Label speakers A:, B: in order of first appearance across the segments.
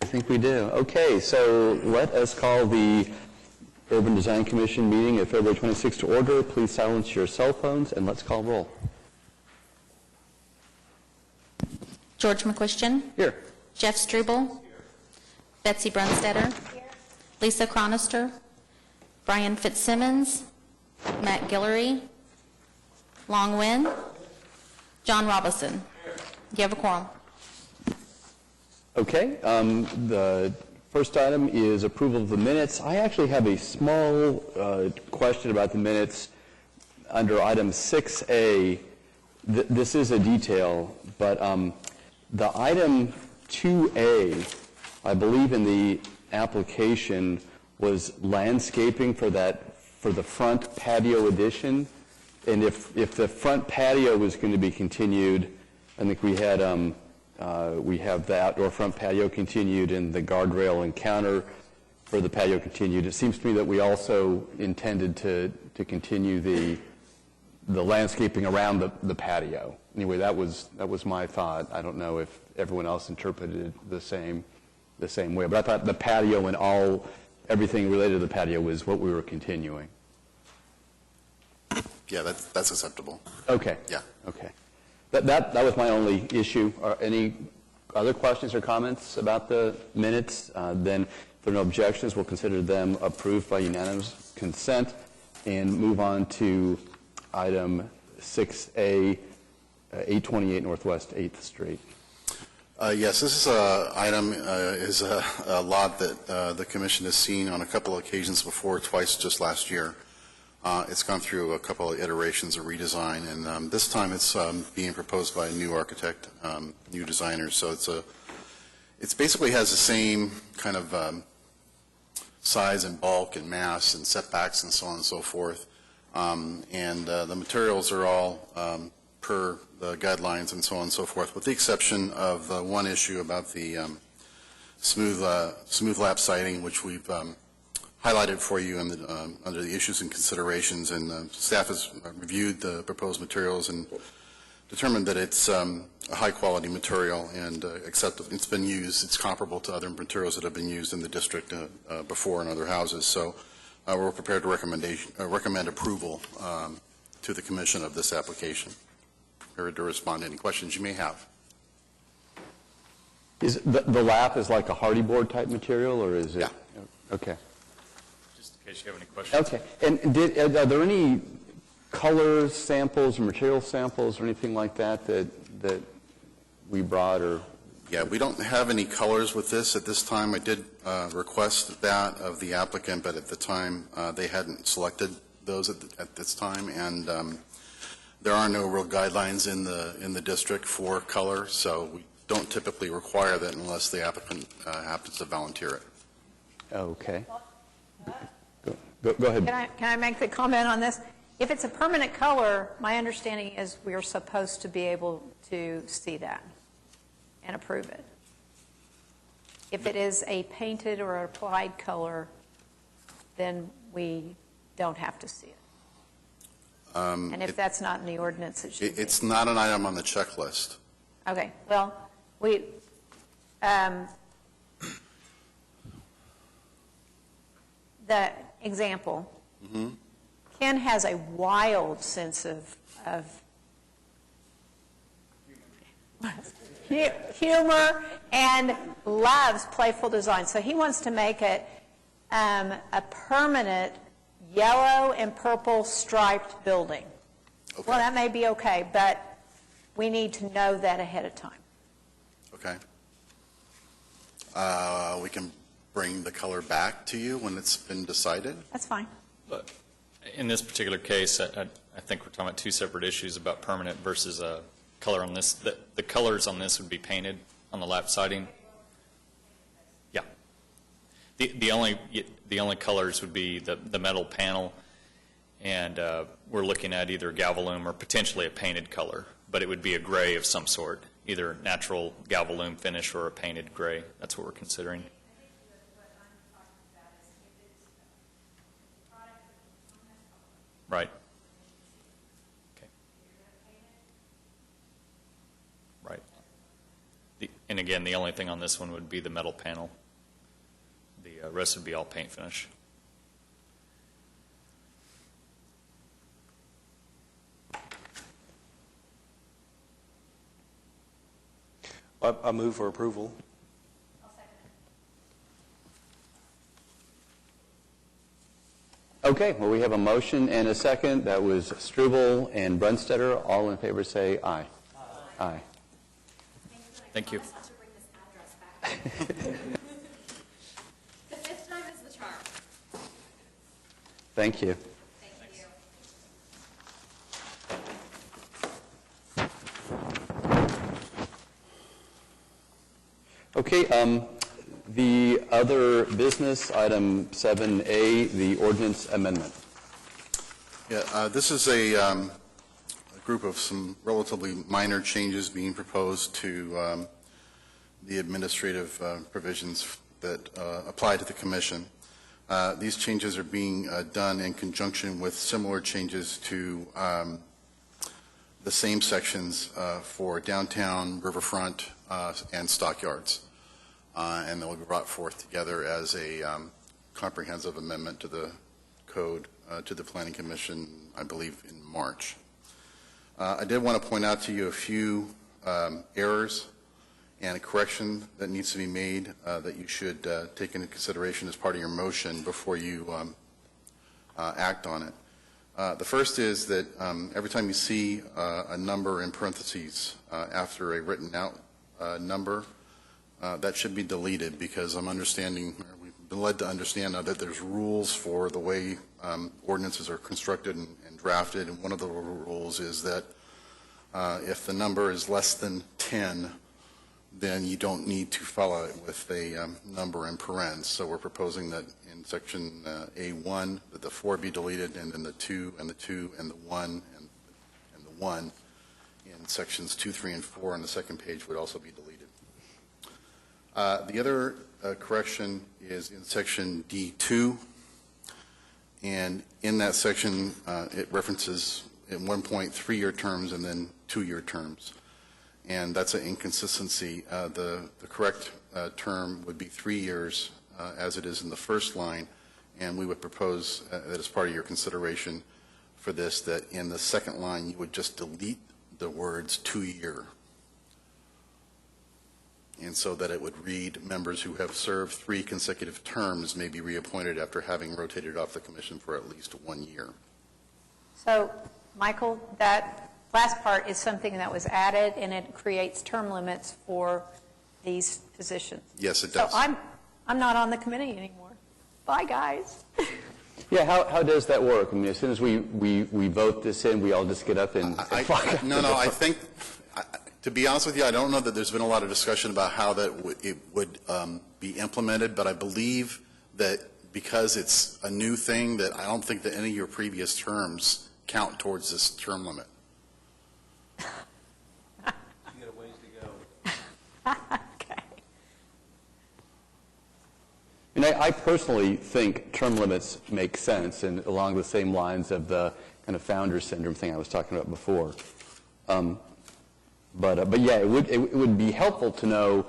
A: I think we do. Okay, so let us call the Urban Design Commission meeting of February 26th to order. Please silence your cell phones and let's call roll.
B: George McQuistion.
A: Here.
B: Jeff Struble. Here. Betsy Brunstetter. Here. Lisa Chronister. Brian Fitzsimmons. Matt Guillory. Long Nguyen. John Robison. You have a quorum.
A: Okay, the first item is approval of the minutes. I actually have a small question about the minutes under item 6A. This is a detail, but the item 2A, I believe in the application, was landscaping for the front patio addition. And if the front patio was going to be continued, I think we have the outdoor front patio continued and the guardrail and counter for the patio continued. It seems to me that we also intended to continue the landscaping around the patio. Anyway, that was my thought. I don't know if everyone else interpreted it the same way, but I thought the patio and everything related to the patio was what we were continuing.
C: Yeah, that's acceptable.
A: Okay.
C: Yeah.
A: Okay. That was my only issue. Any other questions or comments about the minutes? Then, if there are no objections, we'll consider them approved by unanimous consent and move on to item 6A, 828 Northwest 8th Street.
C: Yes, this is a lot that the Commission has seen on a couple of occasions before, twice just last year. It's gone through a couple of iterations of redesign, and this time it's being proposed by a new architect, new designers. So it basically has the same kind of size and bulk and mass and setbacks and so on and so forth. The materials are all per the guidelines and so on and so forth, with the exception of the one issue about the smooth lap siding, which we've highlighted for you under the issues and considerations, and staff has reviewed the proposed materials and determined that it's a high-quality material and acceptable. It's been used. It's comparable to other materials that have been used in the district before in other houses. So we're prepared to recommend approval to the Commission of this application. Prepared to respond to any questions you may have.
A: Is the lap is like a hardy board type material, or is it?
C: Yeah.
A: Okay.
D: In case you have any questions.
A: Okay. And are there any colors, samples, or material samples, or anything like that we brought? Or
C: yeah, we don't have any colors with this at this time. I did request that of the applicant, but at the time they hadn't selected those at this time, and there are no real guidelines in the district for color, so we don't typically require that unless the applicant happens to volunteer it.
A: Okay. Go ahead.
E: Can I make the comment on this? If it's a permanent color, my understanding is we are supposed to be able to see that and approve it. If it is a painted or applied color, then we don't have to see it. And if that's not in the ordinance, it should be.
C: It's not an item on the checklist.
E: Okay. Well, the example, Ken has a wild sense of humor and loves playful design. So he wants to make it a permanent yellow and purple striped building. Okay. Well, that may be okay, but we need to know that ahead of time.
C: Okay. We can bring the color back to you when it's been decided?
E: That's fine.
D: But in this particular case, I think we're talking about two separate issues about permanent versus color on this. The colors on this would be painted on the lap siding. Yeah. The only colors would be the metal panel, and we're looking at either Galvalume or potentially a painted color, but it would be a gray of some sort, either natural Galvalume finish or a painted gray. That's what we're considering. Right. Okay. Right. And again, the only thing on this one would be the metal panel. The rest would be all paint finish.
F: I move for approval.
A: Okay, well, we have a motion and a second. That was Struble and Brunstetter. All in favor say aye. Aye.
D: Thank you.
G: To bring this address back. The fifth time is the charm.
A: Thank you.
G: Thank you.
A: Okay, the other business, item 7A, the ordinance amendment.
C: Yeah, this is a group of some relatively minor changes being proposed to the administrative provisions that apply to the commission. These changes are being done in conjunction with similar changes to the same sections for downtown, riverfront, and stockyards. And they will be brought forth together as a comprehensive amendment to the code to the Planning Commission, I believe, in March. I did want to point out to you a few errors and a correction that needs to be made that you should take into consideration as part of your motion before you act on it. The first is that every time you see a number in parentheses after a written out number, that should be deleted, because I'm understanding, or we've been led to understand now that there's rules for the way ordinances are constructed and drafted, and one of the rules is that if the number is less than 10, then you don't need to follow it with a number in parens. So we're proposing that in section A1 that the 4 be deleted, and then the 2 and the 2 and the 1 and the 1 in sections 2, 3, and 4 on the second page would also be deleted. The other correction is in section D2, and in that section it references at one point 3-year terms and then 2-year terms, and that's an inconsistency. The correct term would be 3 years as it is in the first line, and we would propose that as part of your consideration for this, that in the second line you would just delete the words 2-year. And so that it would read, members who have served 3 consecutive terms may be reappointed after having rotated off the commission for at least 1 year.
E: So, Michael, that last part is something that was added, and it creates term limits for these positions.
C: Yes, it does.
E: So I'm not on the committee anymore. Bye, guys.
A: Yeah, how does that work? I mean, as soon as we vote this in, we all just get up and fuck.
C: No, I think, to be honest with you, I don't know that there's been a lot of discussion about how that it would be implemented, but I believe that because it's a new thing, that I don't think that any of your previous terms count towards this term limit.
F: You got a ways to go.
E: Okay.
A: And I personally think term limits make sense, and along the same lines of the kind of founder syndrome thing I was talking about before. But yeah, it would be helpful to know,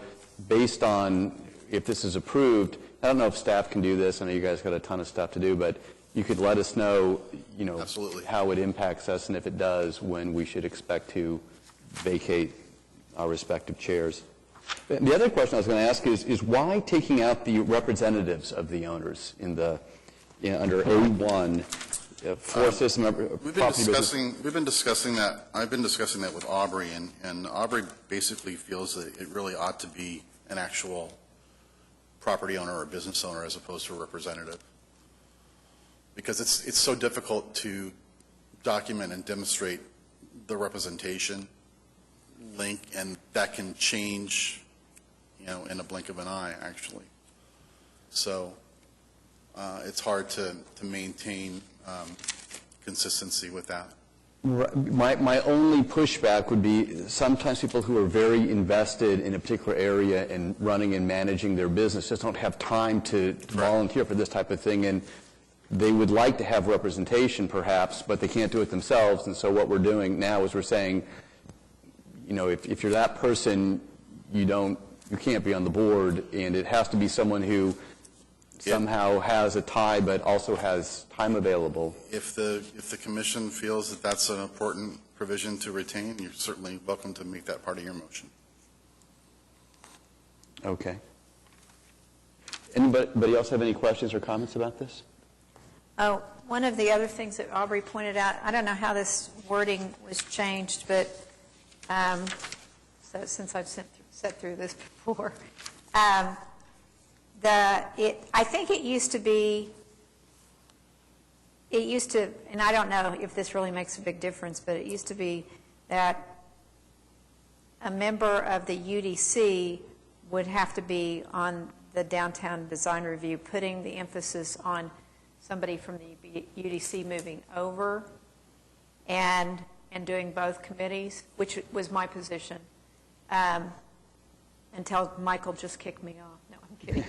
A: based on if this is approved. I don't know if staff can do this. I know you guys got a ton of stuff to do, but you could let us know,
C: Absolutely.
A: how it impacts us, and if it does, when we should expect to vacate our respective chairs. The other question I was going to ask is why taking out the representatives of the owners in the under A1? For system
C: We've been discussing that. I've been discussing that with Aubrey, and Aubrey basically feels that it really ought to be an actual property owner or business owner as opposed to a representative, because it's so difficult to document and demonstrate the representation link, and that can change, in a blink of an eye, actually. So it's hard to maintain consistency with that.
A: My only pushback would be sometimes people who are very invested in a particular area and running and managing their business just don't have time to volunteer for this type of thing, and they would like to have representation perhaps, but they can't do it themselves. And so what we're doing now is we're saying, if you're that person, you don't you can't be on the board, and it has to be someone who somehow has a tie but also has time available.
C: If the commission feels that that's an important provision to retain, you're certainly welcome to make that part of your motion.
A: Okay. Anybody else have any questions or comments about this?
E: Oh, one of the other things that Aubrey pointed out, I don't know how this wording was changed, but so since I've sat through this before, I think it used to, and I don't know if this really makes a big difference, but it used to be that a member of the UDC would have to be on the downtown design review, putting the emphasis on somebody from the UDC moving over and doing both committees, which was my position, until Michael just kicked me off. No, I'm kidding.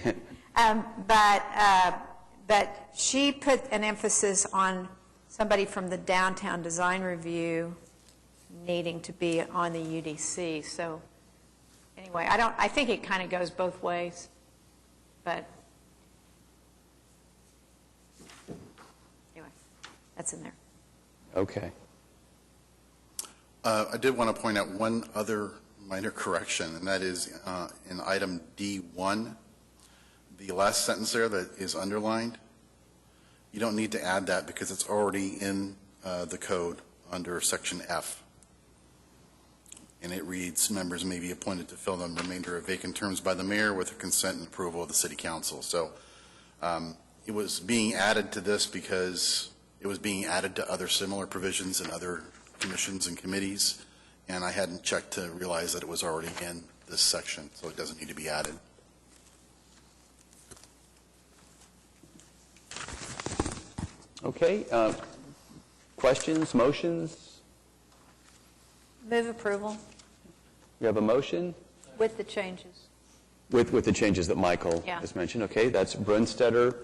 E: But she put an emphasis on somebody from the downtown design review needing to be on the UDC. So anyway, I think it kind of goes both ways, but anyway, that's in there.
A: Okay.
C: I did want to point out one other minor correction, and that is in item D1, the last sentence there that is underlined. You don't need to add that because it's already in the code under section F. And it reads, members may be appointed to fill the remainder of vacant terms by the mayor with the consent and approval of the city council. So it was being added to this because it was being added to other similar provisions in other commissions and committees, and I hadn't checked to realize that it was already in this section, so it doesn't need to be added.
A: Okay. Questions, motions?
E: Move approval
A: You have a motion
E: with the changes.
A: with the changes that Michael
E: Yeah.
A: has mentioned. Okay, that's Brunstetter,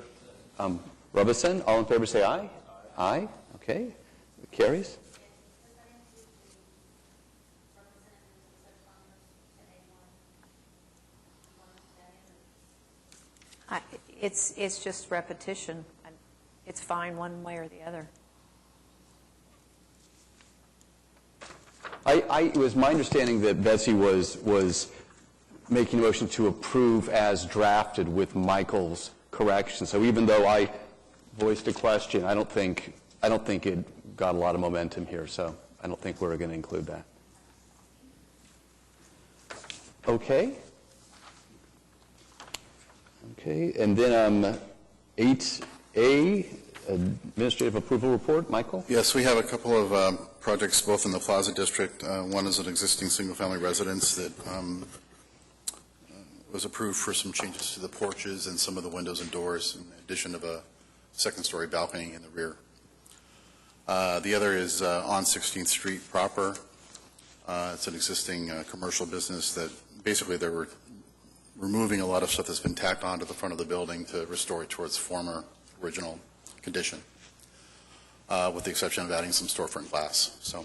A: Robison. All in favor say aye. Aye. Okay. Carries.
E: It's just repetition. It's fine one way or the other.
A: It was my understanding that Betsy was making a motion to approve as drafted with Michael's correction. So even though I voiced a question, I don't think it got a lot of momentum here. So I don't think we're going to include that. Okay. Okay, and then 8A, administrative approval report. Michael?
C: Yes, we have a couple of projects both in the Plaza District. One is an existing single-family residence that was approved for some changes to the porches and some of the windows and doors, in addition of a second-story balcony in the rear. The other is on 16th Street proper. It's an existing commercial business that basically they were removing a lot of stuff that's been tacked onto the front of the building to restore it to its former original condition, with the exception of adding some storefront glass. So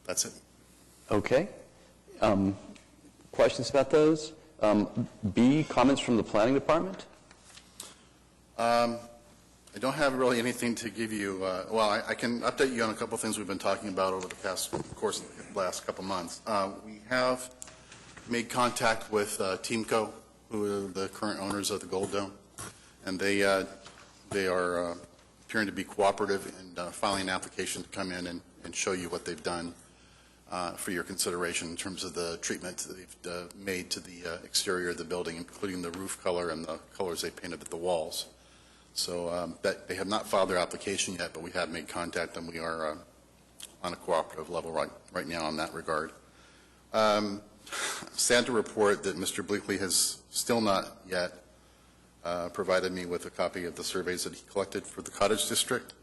C: that's it.
A: Okay. Questions about those? B, comments from the planning department?
C: I don't have really anything to give you. Well, I can update you on a couple of things we've been talking about over the course of the last couple of months. We have made contact with Teamco, who are the current owners of the Gold Dome, and they are appearing to be cooperative in filing an application to come in and show you what they've done for your consideration in terms of the treatment that they've made to the exterior of the building, including the roof color and the colors they painted at the walls. So they have not filed their application yet, but we have made contact, and we are on a cooperative level right now in that regard. Sad to report that Mr. Bleakley has still not yet provided me with a copy of the surveys that he collected for the Cottage District.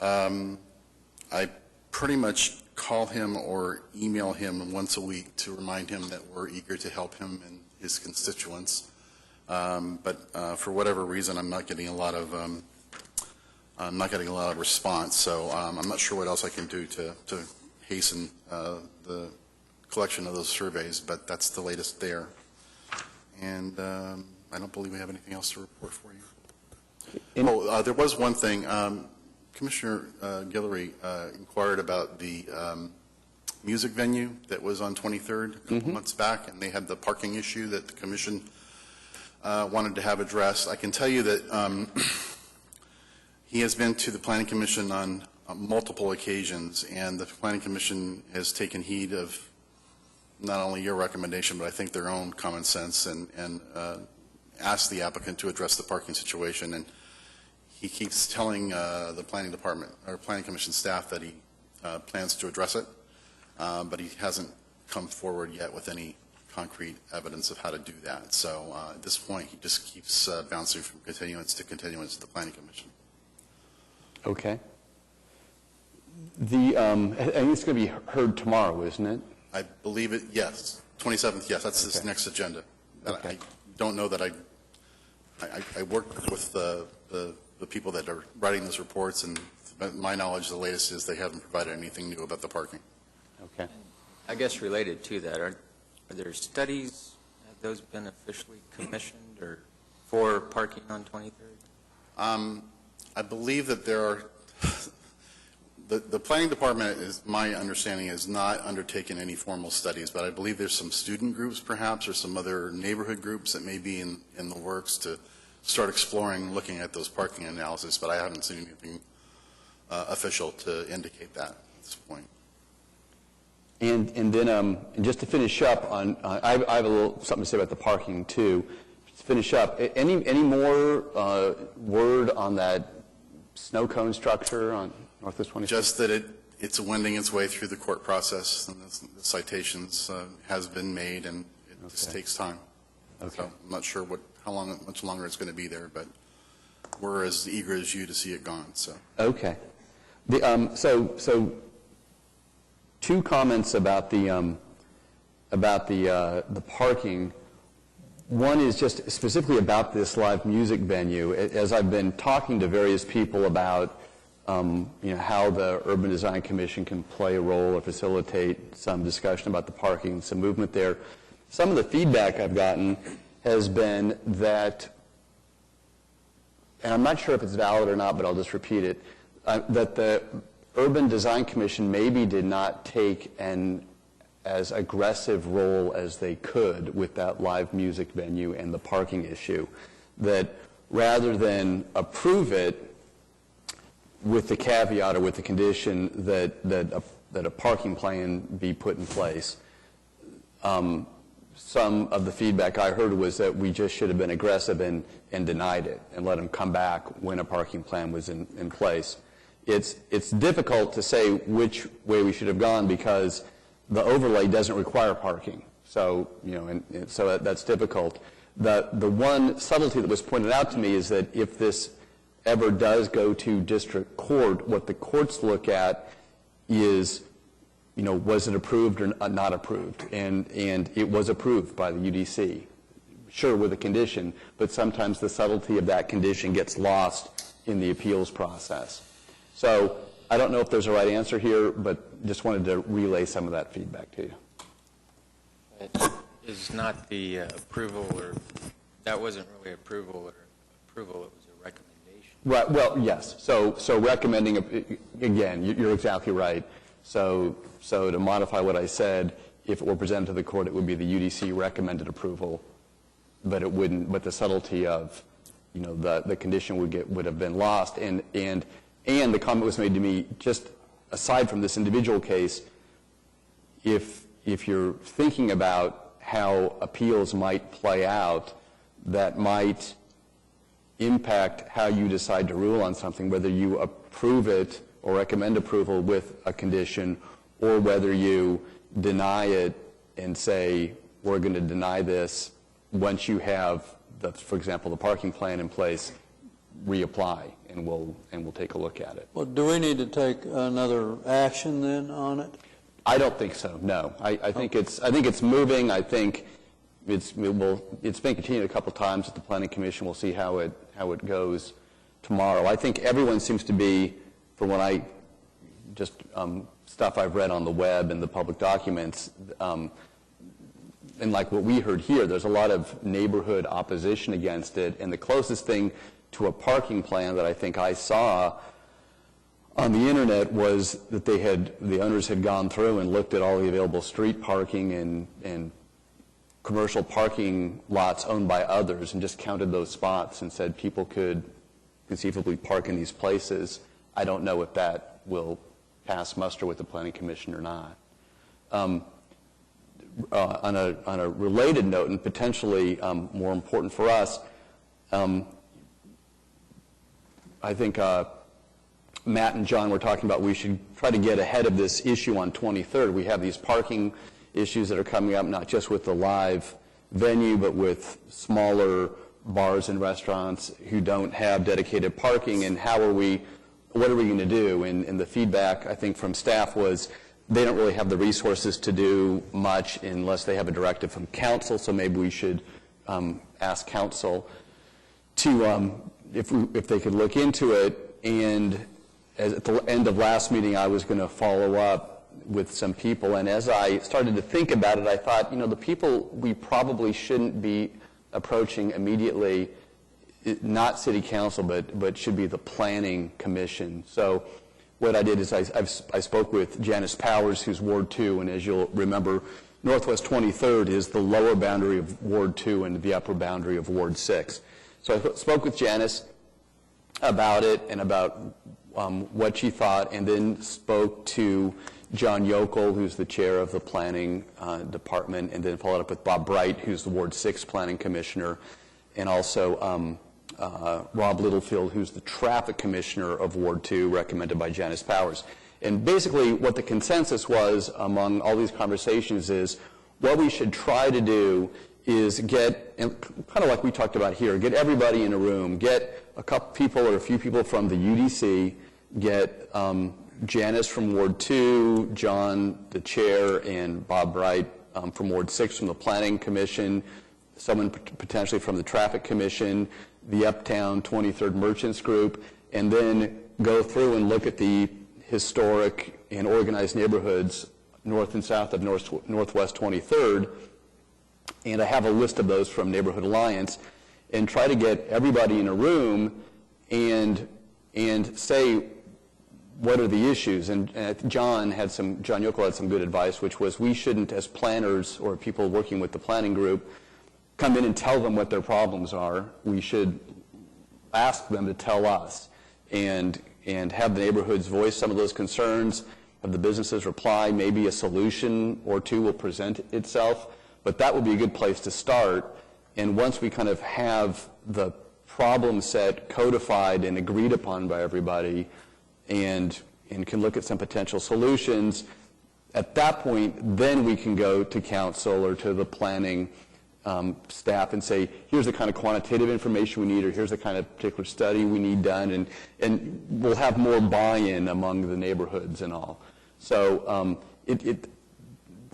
C: I pretty much call him or email him once a week to remind him that we're eager to help him and his constituents. But for whatever reason, I'm not getting a lot of response. So I'm not sure what else I can do to hasten the collection of those surveys, but that's the latest there. And I don't believe we have anything else to report for you. There was one thing. Commissioner Guillory inquired about the music venue that was on 23rd a couple months back, and they had the parking issue that the commission wanted to have addressed. I can tell you that he has been to the Planning Commission on multiple occasions, and the Planning Commission has taken heed of not only your recommendation, but I think their own common sense, and asked the applicant to address the parking situation. And he keeps telling the Planning Department or Planning Commission staff that he plans to address it, but he hasn't come forward yet with any concrete evidence of how to do that. So at this point, he just keeps bouncing from continuance to continuance to the Planning Commission.
A: Okay. I think it's going to be heard tomorrow, isn't it?
C: I believe it, yes. 27th, yes, that's this
A: Okay.
C: next agenda.
A: Okay.
C: I don't know that I work with the people that are writing those reports, and my knowledge, the latest is they haven't provided anything new about the parking.
A: Okay.
H: I guess related to that, are there studies, have those been officially commissioned or for parking on 23rd?
C: I believe that there are, the Planning Department, is my understanding, has not undertaken any formal studies, but I believe there's some student groups perhaps, or some other neighborhood groups that may be in the works to start exploring, looking at those parking analysis, but I haven't seen anything official to indicate that at this point.
A: And then, and just to finish up on, I have a little something to say about the parking too. To finish up, any more word on that snow cone structure on Northwest 26th?
C: Just that it's wending its way through the court process, and the citations has been made, and it just
A: Okay.
C: takes time.
A: Okay.
C: So I'm not sure much longer it's going to be there, but we're as eager as you to see it gone. So.
A: Okay. So two comments about the parking. One is just specifically about this live music venue. As I've been talking to various people about how the Urban Design Commission can play a role or facilitate some discussion about the parking, some movement there, some of the feedback I've gotten has been that, and I'm not sure if it's valid or not, but I'll just repeat it, that the Urban Design Commission maybe did not take an as aggressive role as they could with that live music venue and the parking issue, that rather than approve it with the caveat or with the condition that a parking plan be put in place, some of the feedback I heard was that we just should have been aggressive and denied it and let them come back when a parking plan was in place. It's difficult to say which way we should have gone because the overlay doesn't require parking. So, and so that's difficult. The one subtlety that was pointed out to me is that if this ever does go to district court, what the courts look at is, was it approved or not approved? And it was approved by the UDC, sure, with a condition, but sometimes the subtlety of that condition gets lost in the appeals process. So I don't know if there's a right answer here, but just wanted to relay some of that feedback to you.
H: It is not the approval, or that wasn't really approval, it was a recommendation.
A: Right. Well, yes. So recommending, again, you're exactly right. So to modify what I said, if it were presented to the court, it would be the UDC recommended approval, but it wouldn't. But the subtlety of, the condition would have been lost. And the comment was made to me, just aside from this individual case, if you're thinking about how appeals might play out, that might impact how you decide to rule on something, whether you approve it or recommend approval with a condition, or whether you deny it and say, we're going to deny this once you have, for example, the parking plan in place, reapply, and we'll take a look at it.
I: Well, do we need to take another action then on it?
A: I don't think so. No, I think it's moving. I think it's been continued a couple times at the Planning Commission. We'll see how it goes tomorrow. I think everyone seems to be, from what I just stuff I've read on the web and the public documents, and like what we heard here, there's a lot of neighborhood opposition against it, and the closest thing to a parking plan that I think I saw on the internet was that the owners had gone through and looked at all the available street parking and commercial parking lots owned by others and just counted those spots and said people could conceivably park in these places. I don't know if that will pass muster with the Planning Commission or not. On a related note, and potentially more important for us, I think Matt and John were talking about we should try to get ahead of this issue on 23rd. We have these parking issues that are coming up, not just with the live venue, but with smaller bars and restaurants who don't have dedicated parking, and what are we going to do? And the feedback, I think, from staff was they don't really have the resources to do much unless they have a directive from council, so maybe we should ask council to, if they could look into it. And at the end of last meeting, I was going to follow up with some people, and as I started to think about it, I thought, the people we probably shouldn't be approaching immediately, not city council, but should be the planning commission. So what I did is I spoke with Janice Powers, who's Ward 2, and as you'll remember, Northwest 23rd is the lower boundary of Ward 2 and the upper boundary of Ward 6. So I spoke with Janice about it and about what she thought, and then spoke to John Yokel, who's the chair of the planning department, and then followed up with Bob Bright, who's the Ward 6 planning commissioner, and also Rob Littlefield, who's the traffic commissioner of Ward 2, recommended by Janice Powers. And basically what the consensus was among all these conversations is what we should try to do is get, and kind of like we talked about here, get everybody in a room, get a couple people or a few people from the UDC, get Janice from Ward 2, John, the chair, and Bob Bright from Ward 6 from the Planning Commission, someone potentially from the Traffic Commission, the Uptown 23rd Merchants Group, and then go through and look at the historic and organized neighborhoods north and south of Northwest 23rd, and I have a list of those from Neighborhood Alliance, and try to get everybody in a room and say what are the issues. And John Yokel had some good advice, which was we shouldn't, as planners or people working with the planning group, come in and tell them what their problems are. We should ask them to tell us and have the neighborhoods voice some of those concerns, have the businesses reply. Maybe a solution or two will present itself, but that would be a good place to start. And once we kind of have the problem set codified and agreed upon by everybody and can look at some potential solutions, at that point, then we can go to council or to the planning staff and say, here's the kind of quantitative information we need, or here's the kind of particular study we need done, and we'll have more buy-in among the neighborhoods and all. So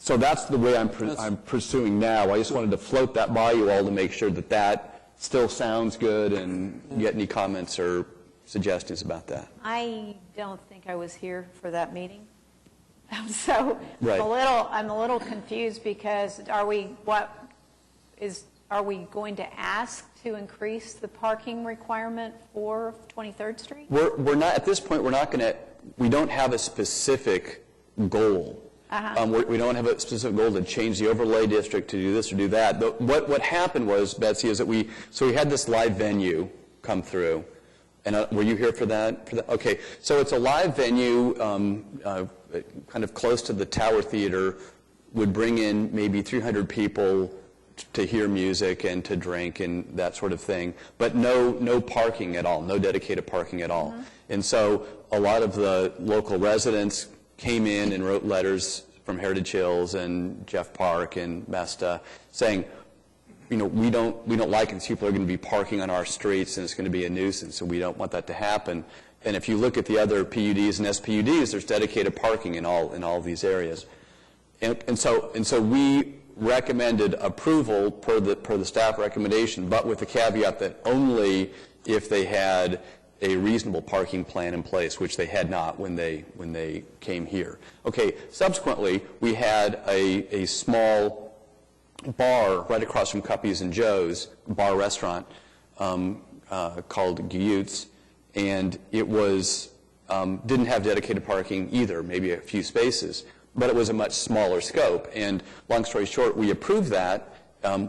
A: so that's the way I'm pursuing now. I just wanted to float that by you all to make sure that that still sounds good, and get any comments or suggestions about that.
E: I don't think I was here for that meeting. So
A: Right.
E: I'm a little confused, because are we going to ask to increase the parking requirement for 23rd Street?
A: We're not, at this point, we don't have a specific goal. We don't have a specific goal to change the overlay district, to do this or do that. But what happened was, Betsy, is that we had this live venue come through. And were you here for that? Okay. So it's a live venue, kind of close to the Tower Theater, would bring in maybe 300 people to hear music and to drink and that sort of thing, but no parking at all, no dedicated parking at all. And so a lot of the local residents came in and wrote letters from Heritage Hills and Jeff Park and Mesta saying, we don't like it. People are going to be parking on our streets, and it's going to be a nuisance, and we don't want that to happen. And if you look at the other PUDs and SPUDs, there's dedicated parking in all of these areas. And so we recommended approval per the staff recommendation, but with the caveat that only if they had a reasonable parking plan in place, which they had not when they came here. Okay, subsequently, we had a small bar right across from Cuppy's and Joe's, bar restaurant, called Guyut's, and it was, didn't have dedicated parking either, maybe a few spaces, but it was a much smaller scope. And long story short, we approved that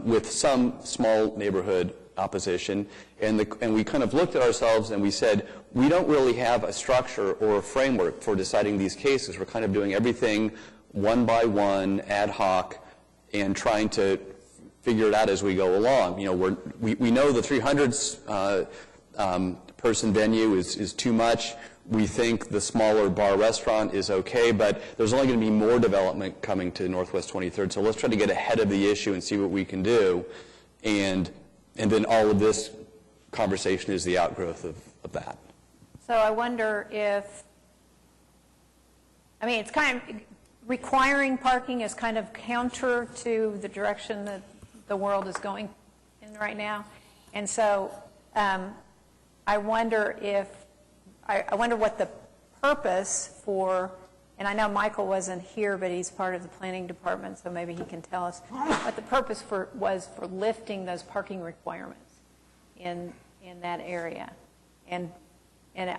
A: with some small neighborhood opposition, and we kind of looked at ourselves and we said, we don't really have a structure or a framework for deciding these cases. We're kind of doing everything one by one, ad hoc, and trying to figure it out as we go along. You know, we know the 300 person venue is too much. We think the smaller bar restaurant is okay, but there's only going to be more development coming to Northwest 23rd, so let's try to get ahead of the issue and see what we can do. And then all of this conversation is the outgrowth of that.
E: So I wonder if, I mean, it's kind of, requiring parking is kind of counter to the direction that the world is going in right now. And so I wonder if, I wonder what the purpose for, and I know Michael wasn't here, but he's part of the planning department, so maybe he can tell us what the purpose was for lifting those parking requirements in that area. And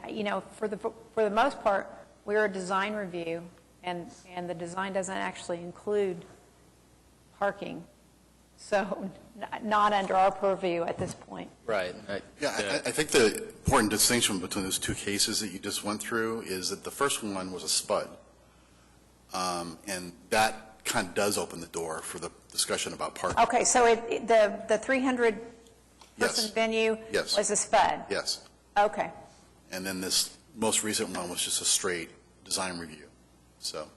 E: you know, for the most part, we're a design review, and the design doesn't actually include parking, so not under our purview at this point.
H: Right.
C: Yeah, I think the important distinction between those two cases that you just went through is that the first one was a SPUD, and that kind of does open the door for the discussion about parking.
E: Okay, so the 300 person
C: Yes.
E: venue
C: Yes.
E: was a SPUD?
C: Yes.
E: Okay.
C: And then this most recent one was just a straight design review. So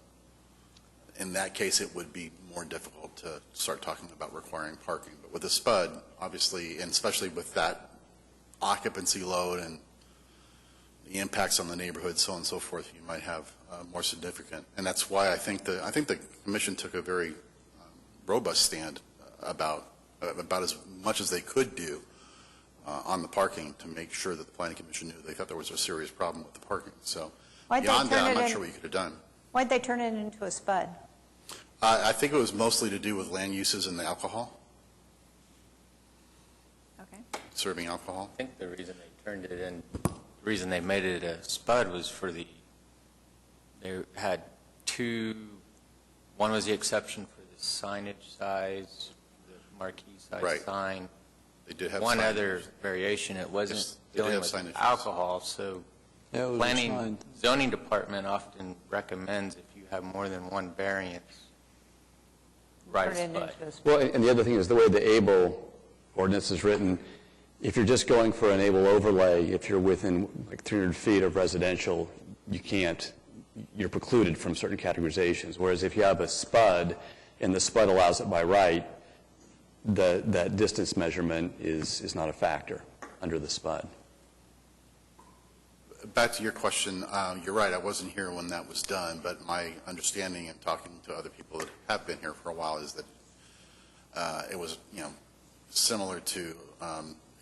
C: in that case, it would be more difficult to start talking about requiring parking. But with a SPUD, obviously, and especially with that occupancy load and the impacts on the neighborhood, so on and so forth, you might have more significant. And that's why I think the commission took a very robust stand about as much as they could do on the parking to make sure that the planning commission knew they thought there was a serious problem with the parking. So beyond that, I'm not sure what you could have done.
E: Why'd they turn it into a SPUD?
C: I think it was mostly to do with land uses and the alcohol,
E: Okay.
C: serving alcohol.
H: I think the reason they turned it in, the reason they made it a SPUD was they had two, one was the exception for the signage size, the marquee size
C: Right.
H: sign.
C: They did have
H: One
C: signage.
H: other variation, it wasn't
C: Yes, they did
H: dealing
C: have
H: with
C: signage.
H: alcohol, so
I: Yeah, it was
H: planning,
I: assigned.
H: zoning department often recommends if you have more than one variance, write a
E: Turn it
H: SPUD.
E: into a SPUD.
A: Well, and the other thing is the way the ABLE ordinance is written, if you're just going for an ABLE overlay, if you're within like 300 feet of residential, you're precluded from certain categorizations. Whereas if you have a SPUD and the SPUD allows it by right, that distance measurement is not a factor under the SPUD.
C: Back to your question, you're right, I wasn't here when that was done, but my understanding and talking to other people that have been here for a while is that it was, similar to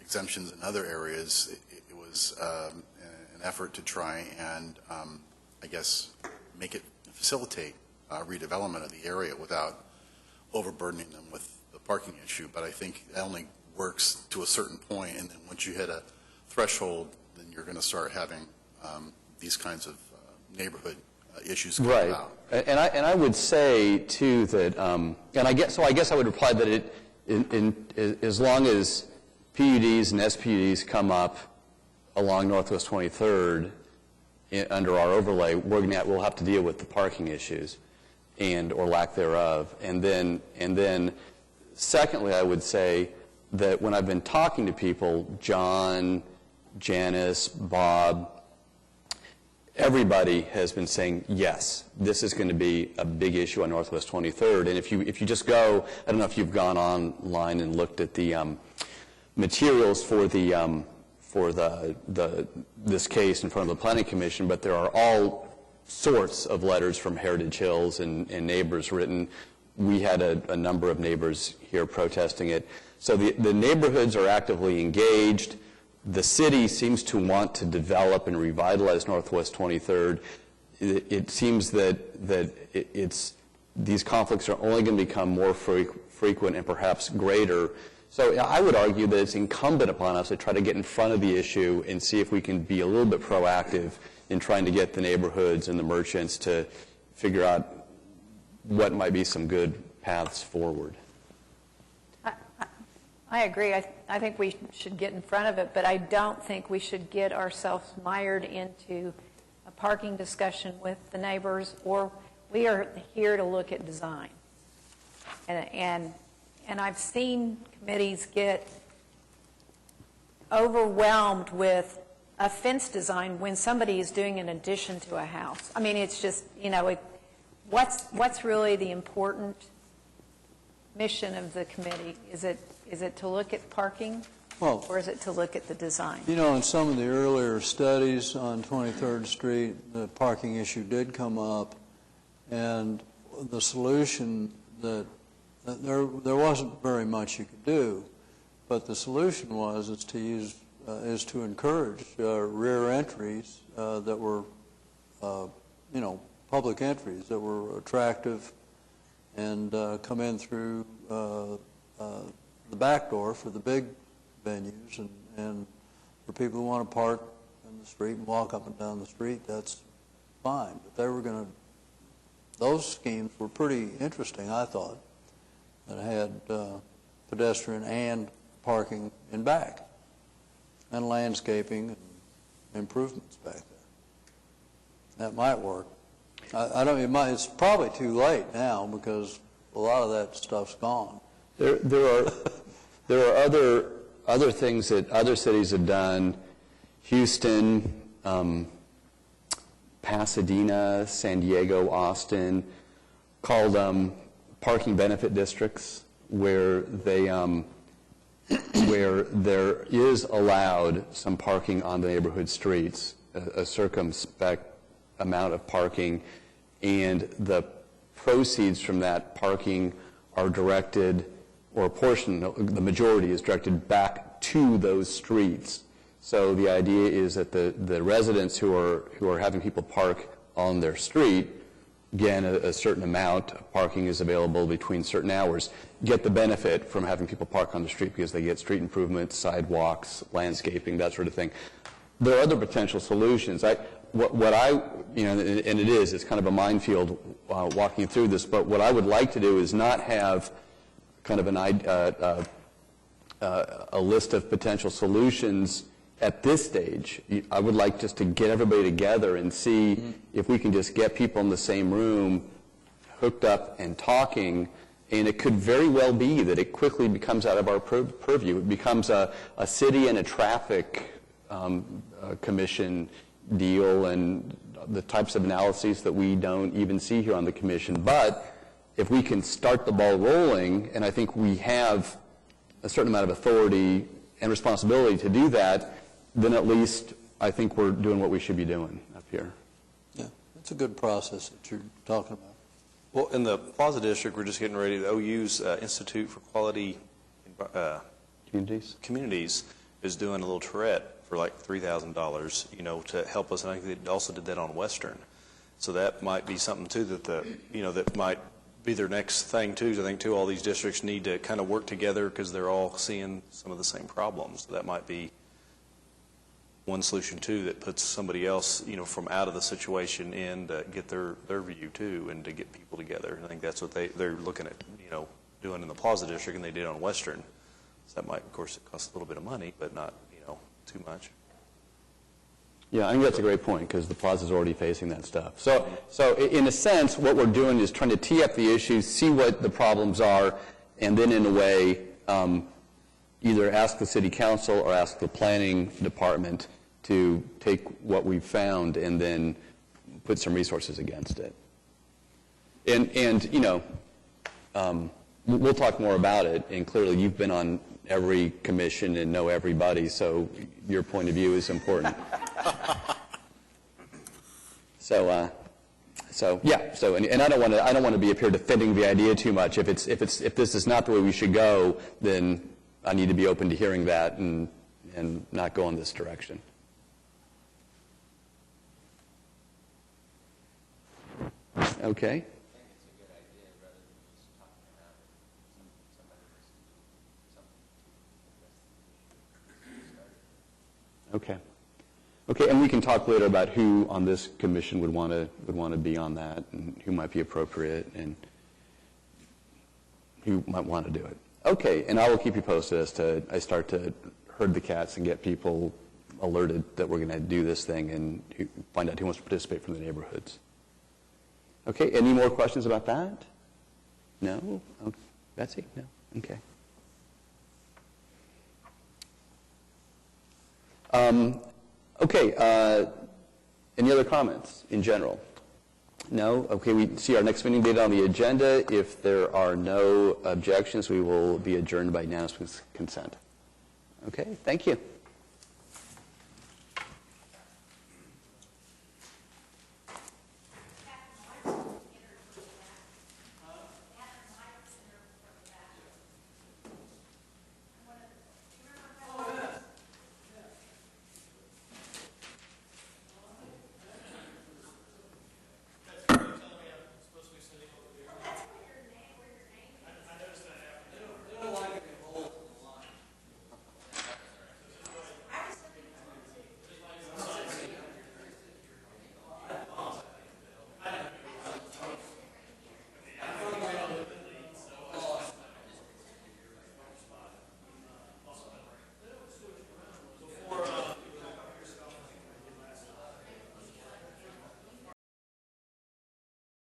C: exemptions in other areas. It was an effort to try and, I guess, facilitate redevelopment of the area without overburdening them with the parking issue. But I think it only works to a certain point, and then once you hit a threshold, then you're going to start having these kinds of neighborhood issues come
A: Right.
C: about.
A: And I would say, too, that, I guess I would reply that as long as PUDs and SPUDs come up along Northwest 23rd under our overlay, we'll have to deal with the parking issues or lack thereof. And then secondly, I would say that when I've been talking to people, John, Janice, Bob, everybody has been saying, yes, this is going to be a big issue on Northwest 23rd. And if you just go, I don't know if you've gone online and looked at the materials for this case in front of the Planning Commission, but there are all sorts of letters from Heritage Hills and neighbors written. We had a number of neighbors here protesting it. So the neighborhoods are actively engaged. the city seems to want to develop and revitalize Northwest 23rd. It seems that these conflicts are only going to become more frequent and perhaps greater. So I would argue that it's incumbent upon us to try to get in front of the issue and see if we can be a little bit proactive in trying to get the neighborhoods and the merchants to figure out what might be some good paths forward.
E: I agree. I think we should get in front of it, but I don't think we should get ourselves mired into a parking discussion with the neighbors, or we are here to look at design. And I've seen committees get overwhelmed with a fence design when somebody is doing an addition to a house. I mean, it's just, what's really the important mission of the committee? Is it to look at parking,
I: Well,
E: or is it to look at the design?
I: in some of the earlier studies on 23rd Street, the parking issue did come up, and the solution that there wasn't very much you could do, but the solution is to encourage rear entries that were, public entries that were attractive, and come in through the back door for the big venues, and for people who want to park in the street and walk up and down the street, that's fine. But those schemes were pretty interesting, I thought, that had pedestrian and parking in back, and landscaping and improvements back there. That might work. I don't. It's probably too late now because a lot of that stuff's gone.
A: There are other things that other cities have done. Houston, Pasadena, San Diego, Austin, called parking benefit districts, where where there is allowed some parking on the neighborhood streets, a circumspect amount of parking, and the proceeds from that parking are directed, or a portion, the majority is directed back to those streets. So the idea is that the residents who are having people park on their street, again, a certain amount of parking is available between certain hours, get the benefit from having people park on the street because they get street improvements, sidewalks, landscaping, that sort of thing. There are other potential solutions. It's kind of a minefield walking through this, but what I would like to do is not have kind of a list of potential solutions at this stage. I would like just to get everybody together and see if we can just get people in the same room, hooked up and talking, and it could very well be that it quickly becomes out of our purview. It becomes a city and a traffic commission deal, and the types of analyses that we don't even see here on the commission. But if we can start the ball rolling, and I think we have a certain amount of authority and responsibility to do that, then at least I think we're doing what we should be doing up here.
I: Yeah, it's a good process that you're talking about.
F: Well, in the Plaza District, we're just getting ready. The OU's Institute for Quality Communities is doing a little charrette for like $3,000, to help us. And I think they also did that on Western. So that might be something too that that might be their next thing too. I think too, all these districts need to kind of work together because they're all seeing some of the same problems. So that might be one solution too, that puts somebody else, from out of the situation in to get their view too, and to get people together. I think that's what they're looking at, doing in the Plaza District, and they did on Western. So that might, of course, it costs a little bit of money, but not, too much.
A: Yeah, I think that's a great point, because the Plaza is already facing that stuff. So in a sense, what we're doing is trying to tee up the issues, see what the problems are, and then in a way either ask the city council or ask the planning department to take what we've found and then put some resources against it. And we'll talk more about it, and clearly you've been on every commission and know everybody, so your point of view is important. And I don't want to be up here defending the idea too much. If this is not the way we should go, then I need to be open to hearing that and and not go in this direction. Okay. Okay. Okay, and we can talk later about who on this commission would want to be on that, and who might be appropriate, and who might want to do it. Okay, and I will keep you posted as to I start to herd the cats and get people alerted that we're going to do this thing and find out who wants to participate from the neighborhoods. Okay, any more questions about that? No? Oh, Betsy? No? Okay. Okay, any other comments in general? No? Okay, we see our next meeting date on the agenda. If there are no objections, we will be adjourned by unanimous consent. Okay, thank you.